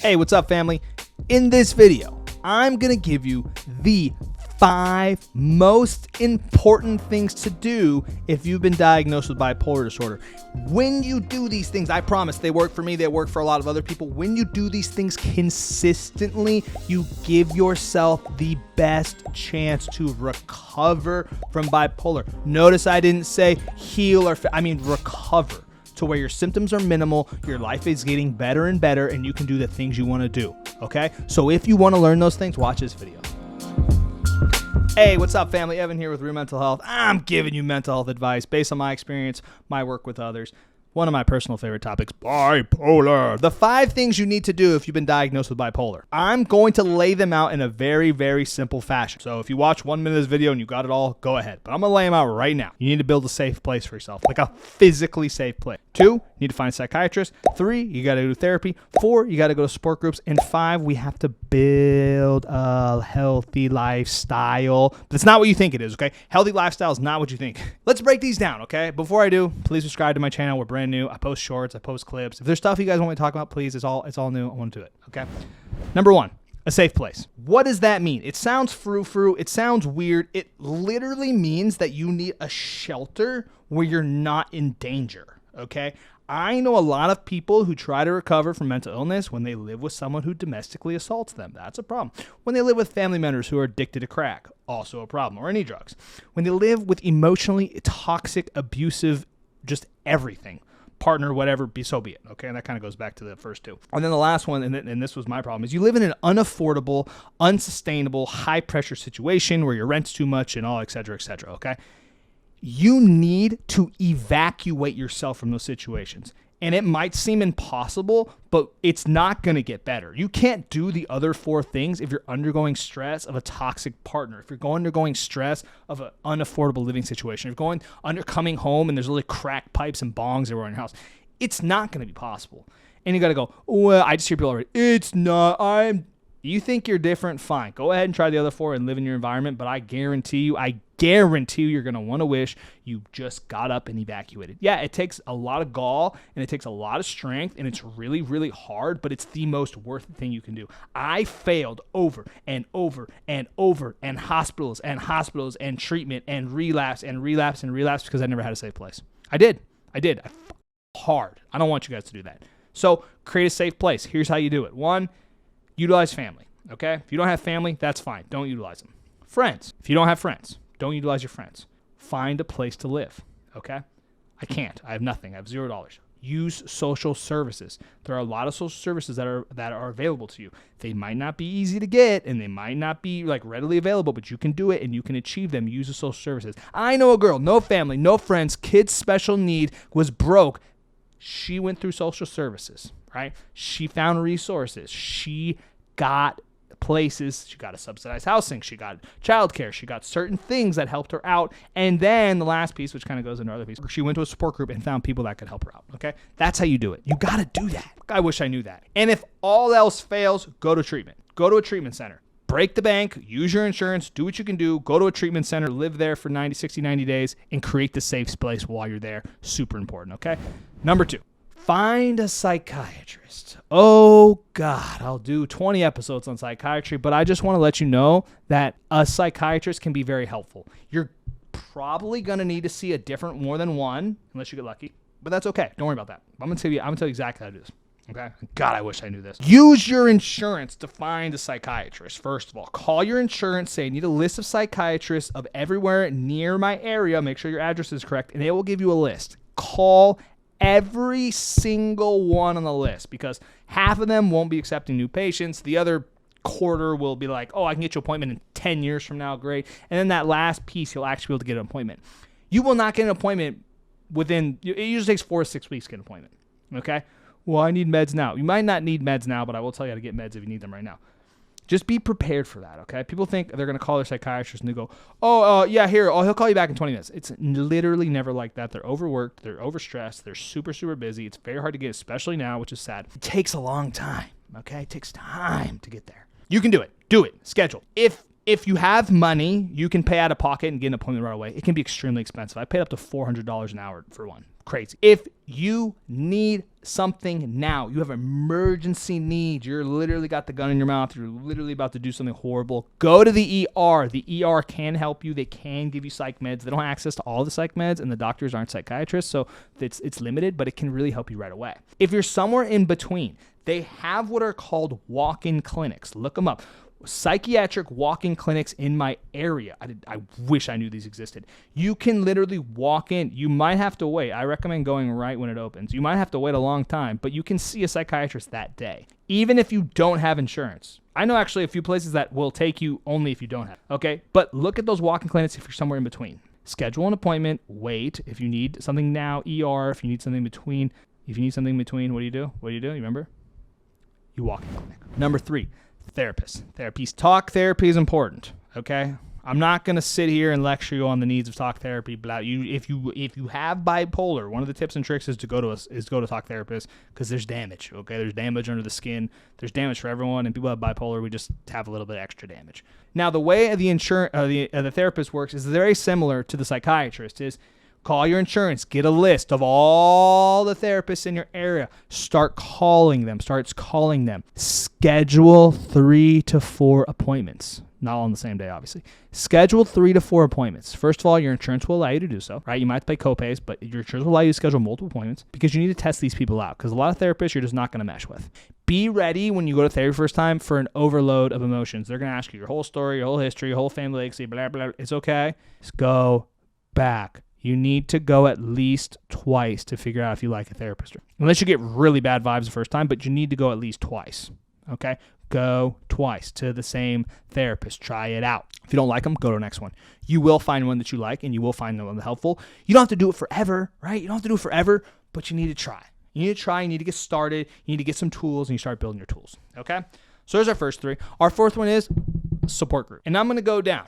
Hey, what's up, family? In this video, I'm gonna give you the 5 most important things to do if you've been diagnosed with bipolar disorder. When you do these things, I promise they work for me, they work for a lot of other people. When you do these things consistently, you give yourself the best chance to recover from bipolar. Notice I didn't say heal or I mean recover, to where your symptoms are minimal, your life is getting better and better, and you can do the things you want to do, okay? So if you want to learn those things, watch this video. Hey, what's up, family? Evan here with Real Mental Health. I'm giving you mental health advice based on my experience, my work with others. One of my personal favorite topics, bipolar. The 5 things you need to do if you've been diagnosed with bipolar. I'm going to lay them out in a very, very simple fashion. So if you watch 1 minute of this video and you got it all, go ahead. But I'm going to lay them out right now. You need to build a safe place for yourself, like a physically safe place. 2, you need to find a psychiatrist. 3, you got to do therapy. 4, you got to go to support groups. And 5, we have to build a healthy lifestyle. But it's not what you think it is, okay? Healthy lifestyle is not what you think. Let's break these down, okay? Before I do, please subscribe to my channel. We're brand new. I post shorts, I post clips. If there's stuff you guys want me to talk about, please, it's all new. I want to do it, okay? Number 1, a safe place. What does that mean? It sounds frou-frou. It sounds weird. It literally means that you need a shelter where you're not in danger, okay? I know a lot of people who try to recover from mental illness when they live with someone who domestically assaults them. That's a problem. When they live with family members who are addicted to crack, also a problem, or any drugs. When they live with emotionally toxic, abusive, just everything, partner, whatever, be it, okay? And that kind of goes back to the first 2. And then the last one, and this was my problem, is you live in an unaffordable, unsustainable, high-pressure situation where your rent's too much and all, et cetera, okay? You need to evacuate yourself from those situations. And it might seem impossible, but it's not going to get better. You can't do the other 4 things if you're undergoing stress of a toxic partner, if you're undergoing stress of an unaffordable living situation, if you're coming home and there's really crack pipes and bongs everywhere in your house. It's not going to be possible. And you got to go, well, I just hear people already, it's not, you think you're different? Fine. Go ahead and try the other 4 and live in your environment, but I guarantee you you're going to want to wish you just got up and evacuated. Yeah, it takes a lot of gall and it takes a lot of strength and it's really, really hard, but it's the most worth it thing you can do. I failed over and over and over, and hospitals and treatment and relapse because I never had a safe place. I did. Hard. I don't want you guys to do that. So create a safe place. Here's how you do it. 1, utilize family, okay? If you don't have family, that's fine. Don't utilize them. Friends. If you don't have friends, don't utilize your friends. Find a place to live, okay? I can't. I have nothing. I have $0. Use social services. There are a lot of social services that are available to you. They might not be easy to get and they might not be like readily available, but you can do it and you can achieve them. Use the social services. I know a girl, no family, no friends, kids special need, was broke. She went through social services, right? She found resources. She got places. She got a subsidized housing. She got childcare. She got certain things that helped her out. And then the last piece, which kind of goes into another piece, she went to a support group and found people that could help her out, okay? That's how you do it. You got to do that. I wish I knew that. And if all else fails, go to treatment. Go to a treatment center. Break the bank, use your insurance, do what you can do, go to a treatment center, live there for 90 days, and create the safe place while you're there. Super important, okay? Number 2, find a psychiatrist. Oh, God, I'll do 20 episodes on psychiatry, but I just want to let you know that a psychiatrist can be very helpful. You're probably going to need to see more than one, unless you get lucky, but that's okay. Don't worry about that. I'm going to tell you exactly how to do this. Okay. God, I wish I knew this. Use your insurance to find a psychiatrist. First of all, call your insurance, say, I need a list of psychiatrists of everywhere near my area. Make sure your address is correct, and they will give you a list. Call every single one on the list because half of them won't be accepting new patients. The other quarter will be like, oh, I can get you an appointment in 10 years from now. Great. And then that last piece, you'll actually be able to get an appointment. You will not get an appointment it usually takes 4 to 6 weeks to get an appointment. Okay. Well, I need meds now. You might not need meds now, but I will tell you how to get meds if you need them right now. Just be prepared for that, okay? People think they're going to call their psychiatrist and they go, yeah, here, he'll call you back in 20 minutes. It's literally never like that. They're overworked. They're overstressed. They're super, super busy. It's very hard to get, especially now, which is sad. It takes a long time, okay? It takes time to get there. You can do it. Do it. Schedule. If you have money, you can pay out of pocket and get an appointment right away. It can be extremely expensive. I paid up to $400 an hour for one. crazy. If you need something now, you have emergency needs, you're literally got the gun in your mouth, you're literally about to do something horrible, go to the ER. The ER can help you. They can give you psych meds. They don't have access to all the psych meds, and the doctors aren't psychiatrists, so it's limited, but it can really help you right away. If you're somewhere in between, they have what are called walk-in clinics. Look them up. Psychiatric walk-in clinics in my area. I wish I knew these existed. You can literally walk in. You might have to wait. I recommend going right when it opens. You might have to wait a long time, but you can see a psychiatrist that day, even if you don't have insurance. I know actually a few places that will take you only if you don't have. Okay, but look at those walk-in clinics if you're somewhere in between. Schedule an appointment. Wait. If you need something now, ER. If you need something in between. If you need something in between, what do you do? What do you do? You remember? You walk in clinic. Number 3. Therapies. Talk therapy is important, okay? I'm not going to sit here and lecture you on the needs of talk therapy. If you have bipolar, one of the tips and tricks is to go to a talk therapist, because there's damage, okay? There's damage under the skin. There's damage for everyone, and people have bipolar, we just have a little bit extra damage. Now, the way the therapist works is very similar to the psychiatrist. Is call your insurance. Get a list of all the therapists in your area. Start calling them. Schedule 3 to 4 appointments. Not all on the same day, obviously. Schedule 3 to 4 appointments. First of all, your insurance will allow you to do so, right? You might have to pay copays, but your insurance will allow you to schedule multiple appointments because you need to test these people out, because a lot of therapists you're just not going to mesh with. Be ready when you go to therapy first time for an overload of emotions. They're going to ask you your whole story, your whole history, your whole family legacy, blah, blah, blah. It's okay. Just go back. You need to go at least twice to figure out if you like a therapist. Unless you get really bad vibes the first time, but you need to go at least twice, okay? Go twice to the same therapist. Try it out. If you don't like them, go to the next one. You will find one that you like, and you will find one helpful. You don't have to do it forever, right? You don't have to do it forever, but you need to try. You need to get started. You need to get some tools, and you start building your tools, okay? So there's our first 3. Our fourth one is support group. And I'm going to go down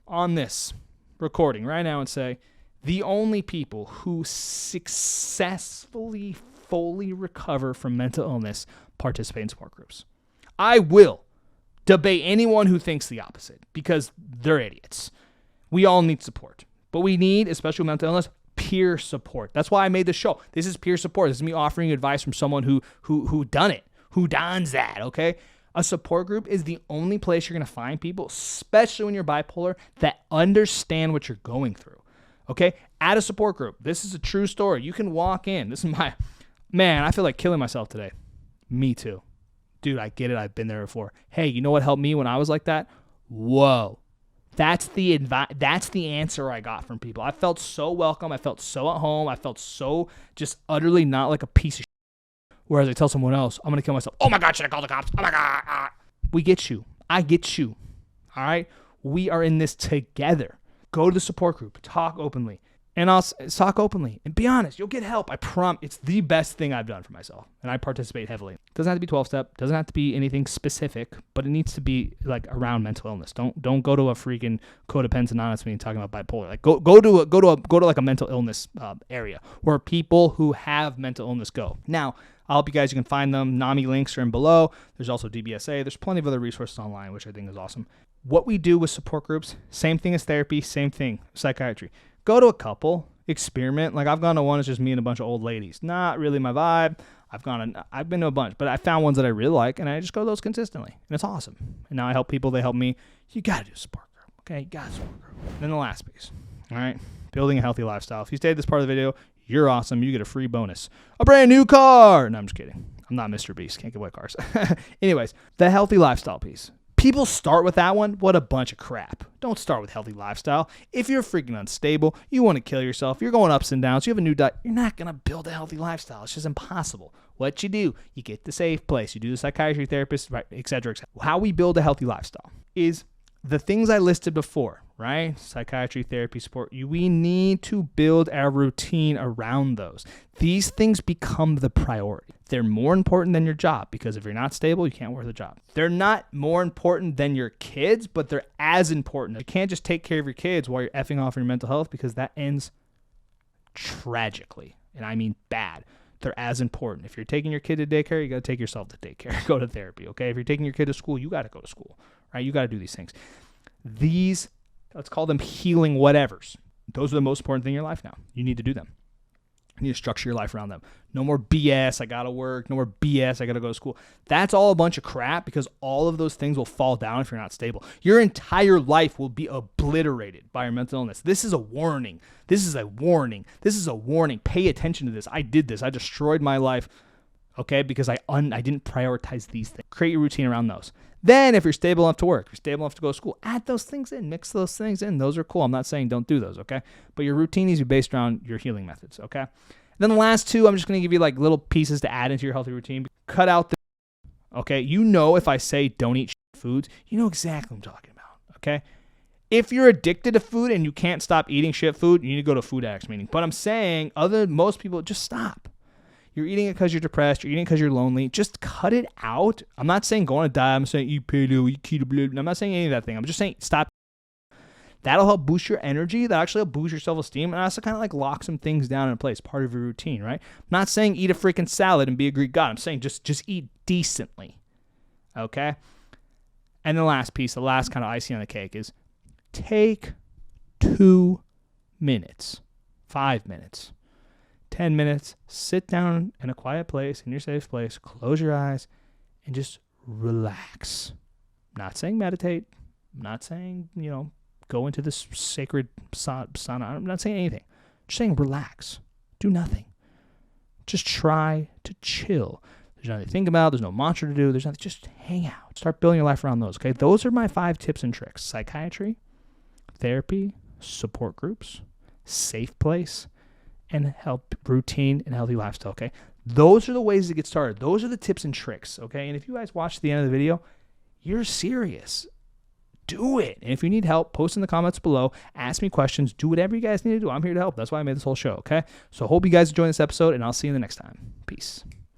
on this recording right now and say, the only people who successfully, fully recover from mental illness participate in support groups. I will debate anyone who thinks the opposite, because they're idiots. We all need support, but we need, especially with mental illness, peer support. That's why I made the show. This is peer support. This is me offering you advice from someone who done it, who dons that, okay? A support group is the only place you're going to find people, especially when you're bipolar, that understand what you're going through. Okay, at a support group. This is a true story. You can walk in. This is man, I feel like killing myself today. Me too. Dude, I get it. I've been there before. Hey, you know what helped me when I was like that? Whoa. That's the answer I got from people. I felt so welcome. I felt so at home. I felt so just utterly not like a piece of shit. Whereas I tell someone else, I'm going to kill myself. Oh my God, should I call the cops? Oh my God. We get you. I get you. All right? We are in this together. Go to the support group. Talk openly. And I'll talk openly. And be honest. You'll get help. I promise. It's the best thing I've done for myself. And I participate heavily. It doesn't have to be 12-step. Doesn't have to be anything specific. But it needs to be like around mental illness. Don't go to a freaking Codependence Anonymous meeting talking about bipolar. Like go to like a mental illness area where people who have mental illness go. Now, I'll help you guys. You can find them. NAMI links are in below. There's also DBSA. There's plenty of other resources online, which I think is awesome. What we do with support groups, same thing as therapy, same thing, psychiatry. Go to a couple, experiment. Like I've gone to one, it's just me and a bunch of old ladies. Not really my vibe. I've been to a bunch, but I found ones that I really like, and I just go to those consistently, and it's awesome. And now I help people, they help me. You got to do a support group, okay? You got to support group. Then the last piece, all right? Building a healthy lifestyle. If you stayed this part of the video, you're awesome. You get a free bonus. A brand new car. No, I'm just kidding. I'm not Mr. Beast. Can't give away cars. Anyways, the healthy lifestyle piece. People start with that one. What a bunch of crap. Don't start with healthy lifestyle. If you're freaking unstable, you want to kill yourself, you're going ups and downs, you have a new diet, you're not going to build a healthy lifestyle. It's just impossible. What you do, you get the safe place, you do the psychiatry therapist, right, et cetera, et cetera. How we build a healthy lifestyle is the things I listed before, right? Psychiatry, therapy, support. We need to build our routine around those. These things become the priority. They're more important than your job, because if you're not stable, you can't work the job. They're not more important than your kids, but they're as important. You can't just take care of your kids while you're effing off your mental health, because that ends tragically, and I mean bad. They're as important. If you're taking your kid to daycare, you got to take yourself to daycare. Go to therapy, okay? If you're taking your kid to school, you got to go to school, right? You got to do these things. These, let's call them healing whatevers. Those are the most important thing in your life now. You need to do them. You need to structure your life around them. No more BS, I gotta work. No more BS, I gotta go to school. That's all a bunch of crap, because all of those things will fall down if you're not stable. Your entire life will be obliterated by your mental illness. This is a warning. This is a warning. This is a warning. Pay attention to this. I did this. I destroyed my life, okay, because I didn't prioritize these things. Create your routine around those. Then if you're stable enough to work, if you're stable enough to go to school, add those things in, mix those things in. Those are cool. I'm not saying don't do those, okay? But your routine needs to be based around your healing methods, okay? Then the last two, I'm just going to give you like little pieces to add into your healthy routine. Cut out the, okay? You know, if I say don't eat foods, you know exactly what I'm talking about, okay? If you're addicted to food and you can't stop eating shit food, you need to go to a food addicts meeting. But I'm saying, most people, just stop. You're eating it because you're depressed. You're eating it because you're lonely. Just cut it out. I'm not saying go on a diet. I'm saying eat paleo, eat keto, blah, blah. I'm not saying any of that thing. I'm just saying stop. That'll help boost your energy. That'll actually help boost your self-esteem. And also kind of like lock some things down in place, part of your routine, right? I'm not saying eat a freaking salad and be a Greek god. I'm saying just eat decently, okay? And the last piece, the last kind of icing on the cake is take 2 minutes, 5 minutes, 10 minutes, sit down in a quiet place, in your safe place, close your eyes, and just relax. I'm not saying meditate. I'm not saying, go into this sacred sauna. I'm not saying anything. Just saying relax. Do nothing. Just try to chill. There's nothing to think about. There's no mantra to do. There's nothing. Just hang out. Start building your life around those, okay? Those are my 5 tips and tricks. Psychiatry, therapy, support groups, safe place, and help routine and healthy lifestyle, okay? Those are the ways to get started. Those are the tips and tricks, okay? And if you guys watch the end of the video, you're serious. Do it. And if you need help, post in the comments below. Ask me questions. Do whatever you guys need to do. I'm here to help. That's why I made this whole show, okay? So I hope you guys enjoyed this episode, and I'll see you in the next time. Peace.